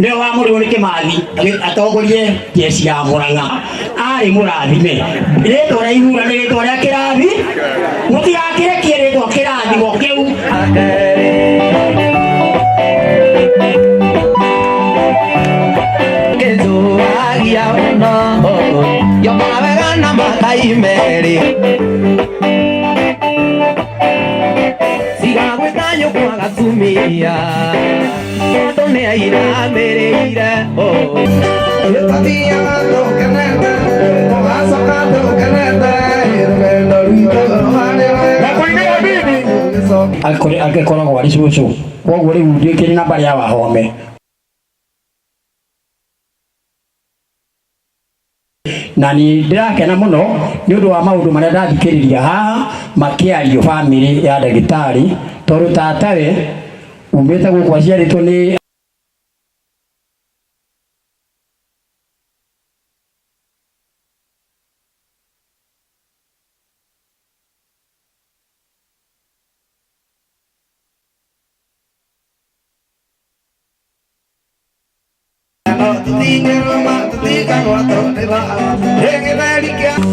ne wa muri uri Kimathi atongorie jesi ya Murang'a ari murathime ritwa raihura ni ritwa ria kirathi mutigakirekie ritwa kirathi go kiu yo mavega na makaimeri siga gwitanyo kwa gatumia ndo ne aira mereire tabia ndo kanenda mwaso kando kanenda irendo rito hane na kuingia bibi alkora kwa ricucu koguo riu ndikiri namba ya Wahome na ni ndirakena muno ni undu wa maundu maria ndathikiriria haha makiario family ya ndagitari tondu tatawe umite guku aciaritwo ni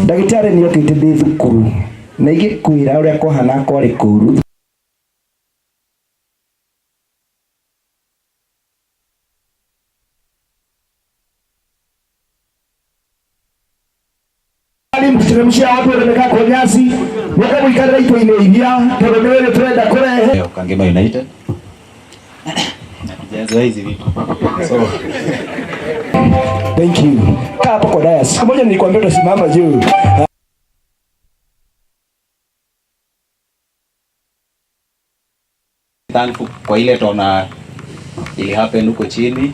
ndagitari ni okite ndi thukuru na igikwira uria kohana kori kuru msiremshia watu wamekaa kwa nyasi waka mwikara ito imeidia tondu niwe turenda kurehe Kangema United jaza hizi vitu so thank you kaa hapo kwa dais siku moja nilikwambia utasimama juu thankful kwa ile tona ili happen huko chini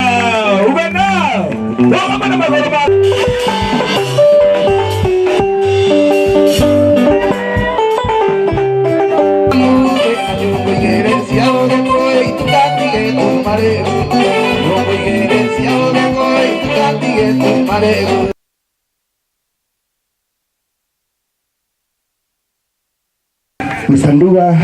Msanduga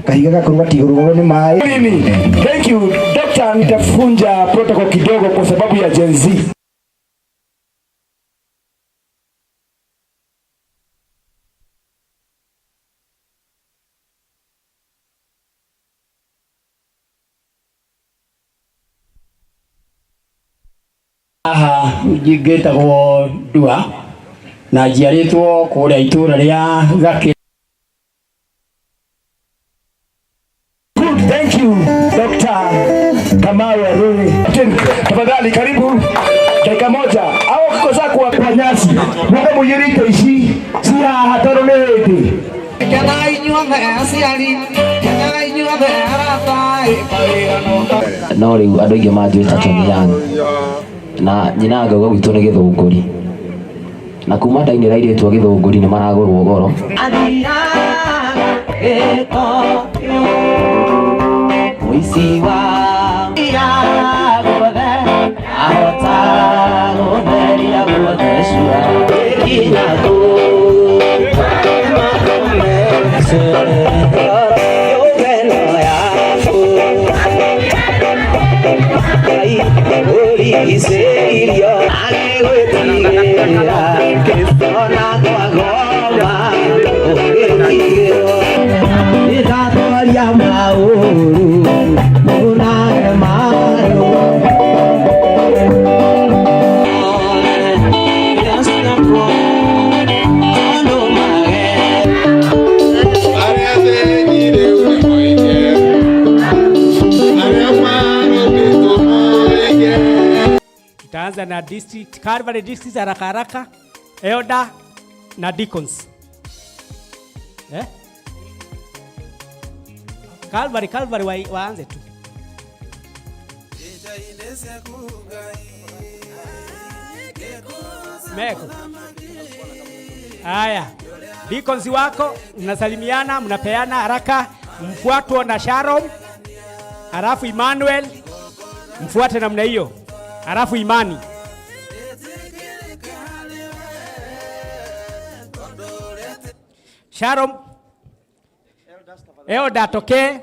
kahiga gakorwa tigurugoro ni mai nini. Thank you Dr. Nitafunja protocol kidogo kwa sababu ya Gen Z. Njigitagwo Ndua na njiaritwo kuria itura ria Gaki. Thank you Dr. Kamau Aruri. Tafadhali karibu dakika moja au kikosa kwa nyasi mungu muyirite ici cia hatoro neti kana inyuothe aciari kana inyuothe aratai no riu andu aingi manjwita Tony Young na nyina ngauga gwitũ nĩ Gĩthũngũri na kuma ndainĩ rairĩtwo Gĩthũngũri nĩ maragũrwo goro mũici wa guothe ahota gũtheria guothe cua kinyago Isirio agegwetigĩra kĩsona kwa ngoma ũgĩtigĩrwo nĩndatwaria maũru mũnage marũ Taanza na district Calvary district haraka haraka Elder na Deacons. Calvary waanze tu. Meko. Haya. Deacons wako mnasalimiana, mnapeana haraka, mfuatwa na Sharon, alafu Emmanuel, mfuate namna hiyo. Alafu Imani. Sharon Elda tokee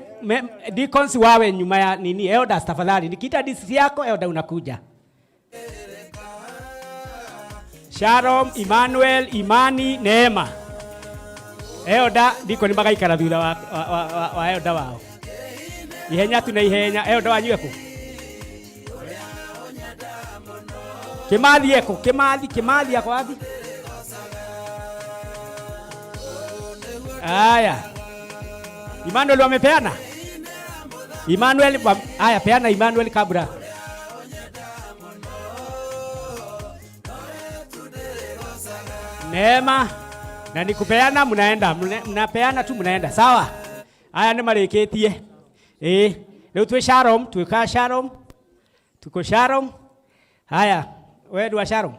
deacons wawe nyuma ya nini? Elders tafadhali. Nikiita DC yako elder unakuja. Sharon, Emmanuel, Imani, Neema. Elder ndiko nimagaikara thutha wa elder wao. Ihenya tu na ihenya elder wanyu eko. Kimathi eko, Kimathi yako wapi? Aya. Emmanuel wamepeana? Emmanuel, aya peana Emmanuel kabla. Neema, na nikupeana mnaenda, mnapeana tu mnaenda. Sawa? Aya ni mareketie. Leo tuwe Sharon, tuweka Sharon. Tuko Sharon. Haya, wewe ndio Sharon.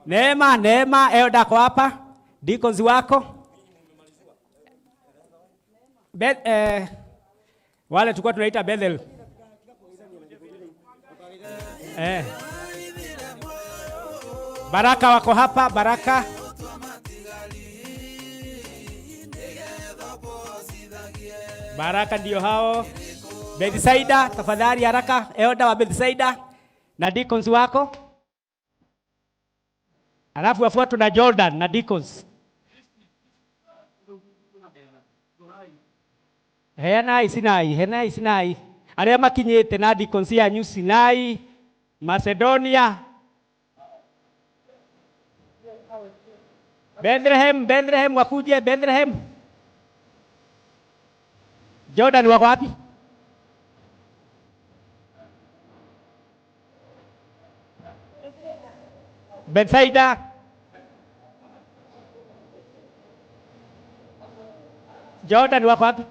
Neema, elder kwa hapa. Deacons wako. Wale tulikuwa tunaita Bethel. Baraka wako hapa, Baraka. Baraka ndio hao. Bethsaida, tafadhali haraka, elder wa Bethsaida na deacons wako. Alafu wafuatwe na Jordan na deacons. Sinai. Aria makinyete na deacons ya New Sinai, Macedonia. Bethlehem wakuje Bethlehem. Jordan wako wapi? Bethsaida. Jordan wako wapi?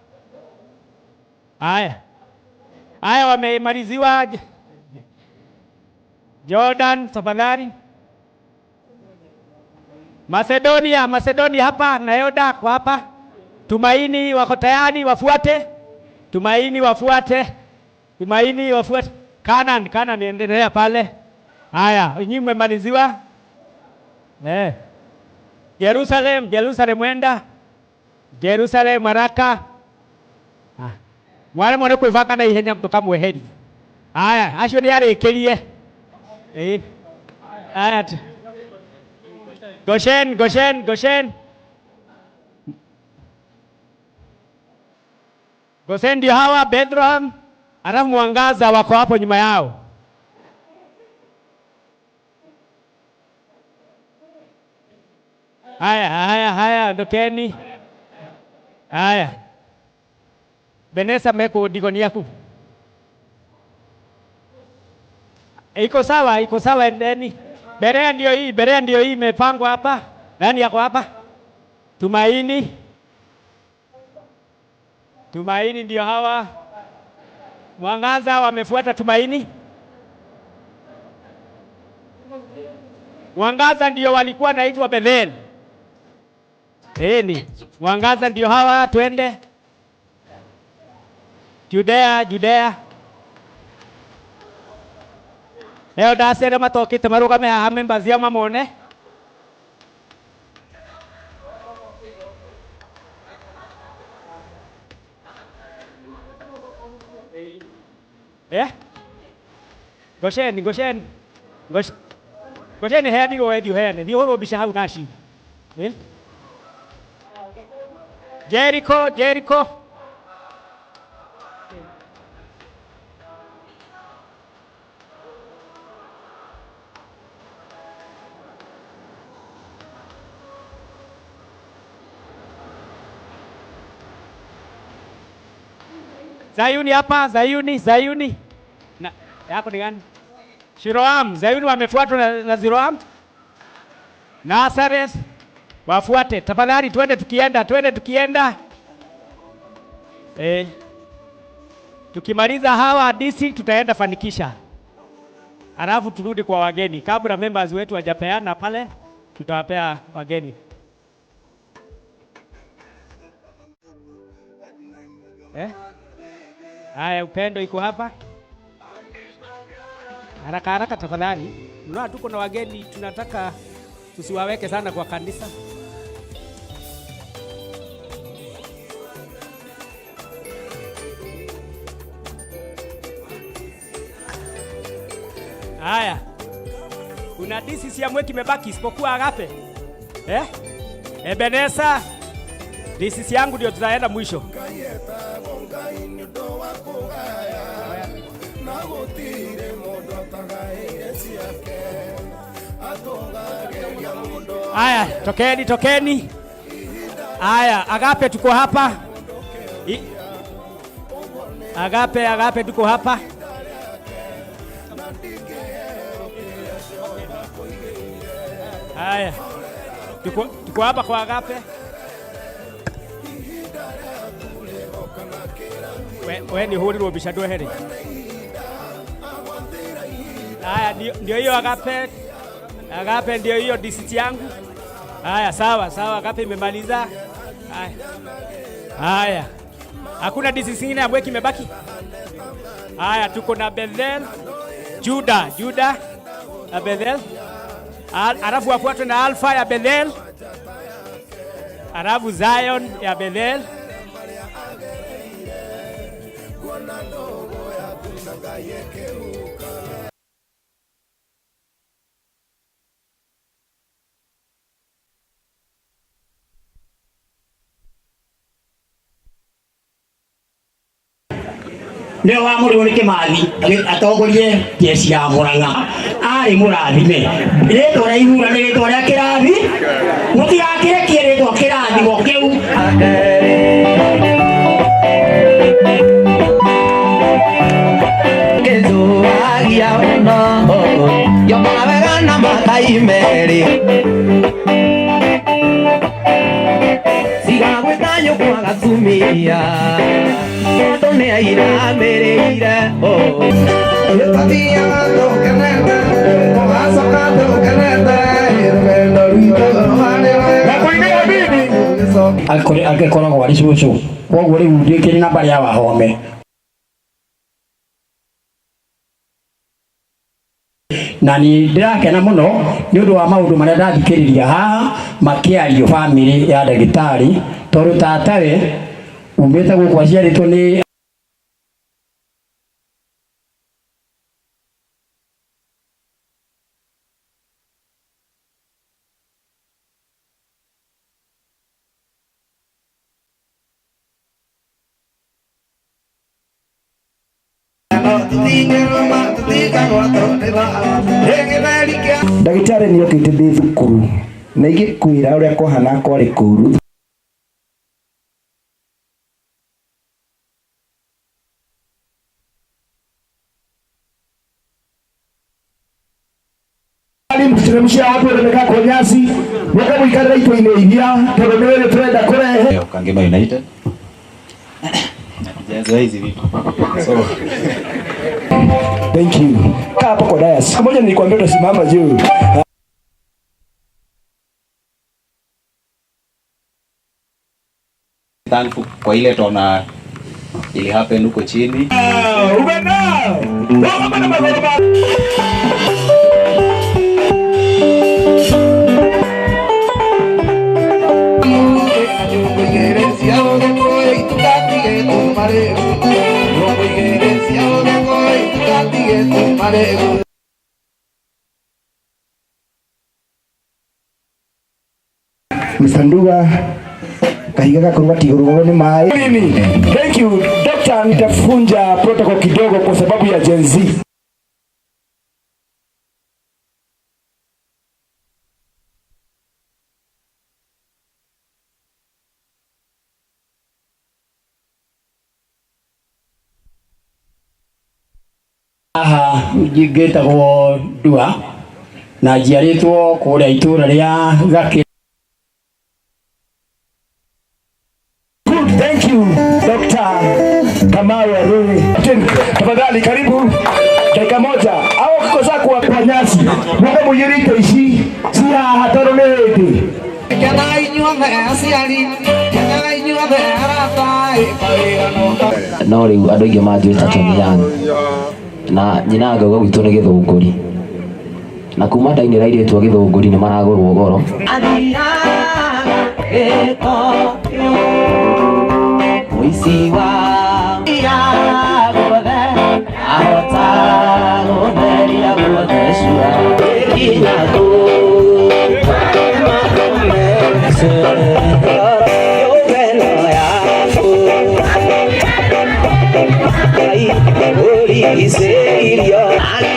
Haya wamemaliziwa. Jordan tafadhali. Macedonia hapa na Yoda kwa hapa. Tumaini wako tayari wafuate. Tumaini wafuate. Canaan endelea pale. Haya, nyinyi mmemaliziwa. Jerusalem mwenda. Jerusalem haraka. Mwale mwone kuivaka na ihenya mtoka mweheri. Haya, acio ni arekerie. Haya. Goshen. Goshen ndio hawa Bethlehem, alafu Mwangaza wako hapo nyuma yao. Haya, ondokeni. Haya. Benesa meko digoni yako. Iko sawa endeni. Berea ndio hii imepangwa hapa. Nani yako hapa? Tumaini ndio hawa. Mwangaza wamefuata Tumaini. Mwangaza ndio walikuwa naitwa Bethel. Mwangaza ndio hawa, twende. Judea. Leo dasere matokite marugame haha mbazia mamone. Goshen. Goshen hedi go edio hene. Ndio ho bisha hau nashi. Jericho. Zayuni hapa, Zayuni. Na yako ni gani? Shiloam, Zayuni wamefuatwa na Ziloam. Nazareth wafuate. Tafadhali twende tukienda. Tukimaliza hawa hadisi tutaenda Fanikisha. Alafu turudi kwa wageni. Kabla members wetu wajapeana pale, tutawapea wageni. Haya, Upendo iko hapa. Haraka tafadhali. Mna tuko na wageni, tunataka tusiwaweke sana kwa kanisa. Haya. Kuna DCC ya Mweki imebaki isipokuwa Agape. Ebeneza. DCC yangu ndio tutaenda mwisho. Haya, tokeni. Haya, Agape tuko hapa. Agape tuko hapa. Haya. Tuko hapa kwa Agape. Wewe ni huri robishadwe heri. Haya, ndio hiyo Agape. Agape ndio hiyo DCT yangu. Haya, sawa, Agape imemaliza. Haya. Hakuna DCT nyingine ya Mweki imebaki? Haya, tuko na Bethel, Juda na Bethel. Alafu afuatwe na Alpha ya Bethel. Alafu Zion ya Bethel. Leo wa muri urike mathi atongorie jesi ya Murang'a ari murathime rito ra ihura ni rito ria kirathi mutigakire kierito kirathi go kiu kezo agia ono yo mavega na matai meri siga gwetanyo kwa gatumia Tone aira mere ira Tabia do caneta Mohaso kato caneta Irmendo rito Na kuinea bibi Algekoragwo wari cucu koguo riu ndikiri na bari ya Wahome na ni ndirakena muno ni undu wa maundu maria ndathikiriria haha makiario family ya ndagitari tondu tatawe umete guku aciaritwo ni Ndagitari ni okite thi thukuru na igikwira uria kohana kwari kuru mshiremshia watu wamekaa kwa nyasi waka muikarira itwa-ini iria tondu ni wewe turenda kurehe Kangema United jazo hizi vipi so thank you kaa hapo kwa dais siku moja nilikwambia utasimama juu thankful kwa ile tona ili happen huko chini ubena kama magoroba Msanduga kahiga gakorwa tigurugwo ni mai nini. Thank you Dr. Nitafunja protocol kidogo kwa sababu ya Gen Z. aha njigitagwo Ndua na njiaritwo kuria itura ria Gaki. Thank you Dr. Kamau Aruri. Tafadhali karibu dakika moja au kukosa kwa nyasi mwaka muyirite ici si haha tondu ni hindi Kana inyuothe aciari kana inyuothe aratai no riu andu aingi manjwita Tony Young na nyina ngauga gwitũ nĩ Gĩthũngũri na kuma ndainĩ ra airĩtu a Gĩthũngũri nĩ maragũrwo goro mũici wa guothe ahota gũtheria guothe Ori serio, ale